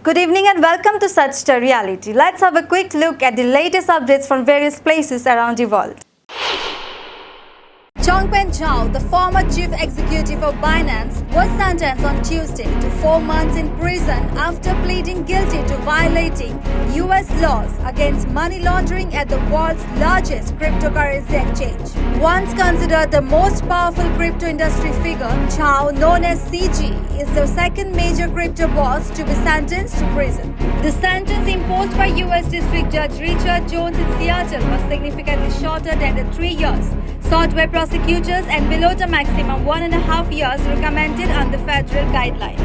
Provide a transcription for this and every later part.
Good evening and welcome to Such the Reality. Let's have a quick look at the latest updates from various places around the world. Changpeng Zhao, the former chief executive of Binance, was sentenced on Tuesday to 4 months in prison after pleading guilty to violating US laws against money laundering at the world's largest cryptocurrency exchange. Once considered the most powerful crypto industry figure, Zhao, known as CG, is the second major crypto boss to be sentenced to prison. The sentence imposed by US District Judge Richard Jones in Seattle was significantly shorter than the 3 years sought by prosecutors and below the maximum 1.5 years recommended under federal guidelines.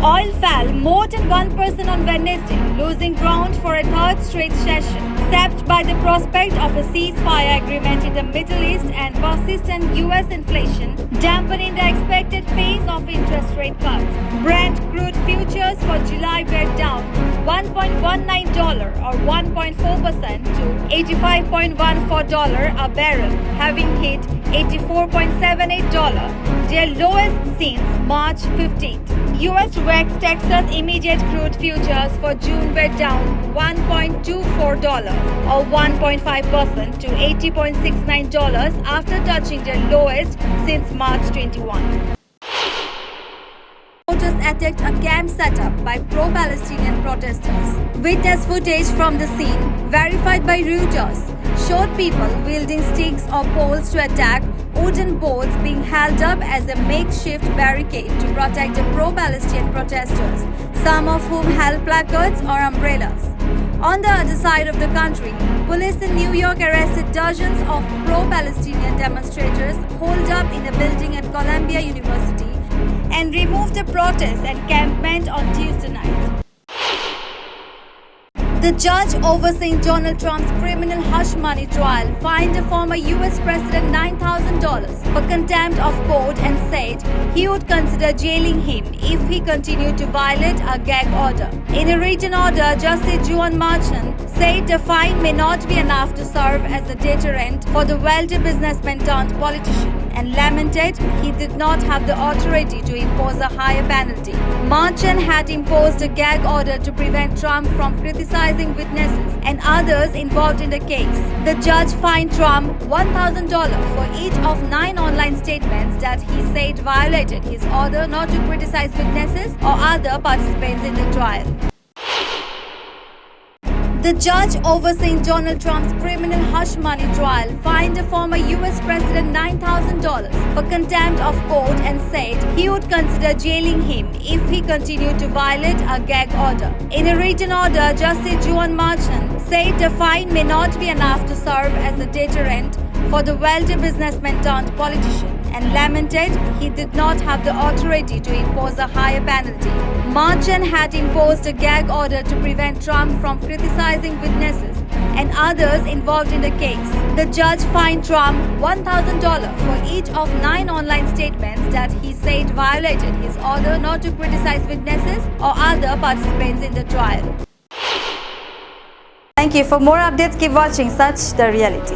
Oil fell more than 1% on Wednesday, losing ground for a third straight session, sapped by the prospect of a ceasefire agreement in the Middle East and persistent US inflation, dampening the expected pace of interest rate cuts. Brent crude futures for July were down $1.19 or 1.4% to $85.14 a barrel, having hit $84.78, their lowest since March 15th. US West Texas immediate crude futures for June were down $1.24 or 1.5% to $80.69 after touching their lowest since March 21. Protesters attacked a camp set up by pro-Palestinian protesters. Witness footage from the scene, verified by Reuters, showed people wielding sticks or poles to attack wooden boards being held up as a makeshift barricade to protect the pro-Palestinian protesters, some of whom held placards or umbrellas. On the other side of the country, police in New York arrested dozens of pro-Palestinian demonstrators holed up in a building at Columbia University and removed the protest encampment on Tuesday night. The judge overseeing Donald Trump's criminal hush money trial fined the former US president $9,000 for contempt of court and said he would consider jailing him if he continued to violate a gag order. In a written order, Justice Juan Merchan said the fine may not be enough to serve as a deterrent for the wealthy businessman turned politician, and lamented he did not have the authority to impose a higher penalty. Merchan had imposed a gag order to prevent Trump from criticizing witnesses and others involved in the case. The judge fined Trump $1,000 for each of 9 online statements that he said violated his order not to criticize witnesses or other participants in the trial. The judge overseeing Donald Trump's criminal hush money trial fined the former US president $9,000 for contempt of court and said he would consider jailing him if he continued to violate a gag order. In a written order, Justice Juan Merchan said the fine may not be enough to serve as a deterrent for the wealthy businessman turned politician, and lamented he did not have the authority to impose a higher penalty. Merchan had imposed a gag order to prevent Trump from criticizing witnesses and others involved in the case. The judge fined Trump $1,000 for each of 9 online statements that he said violated his order not to criticize witnesses or other participants in the trial. Thank you. For more updates, keep watching Such the Reality.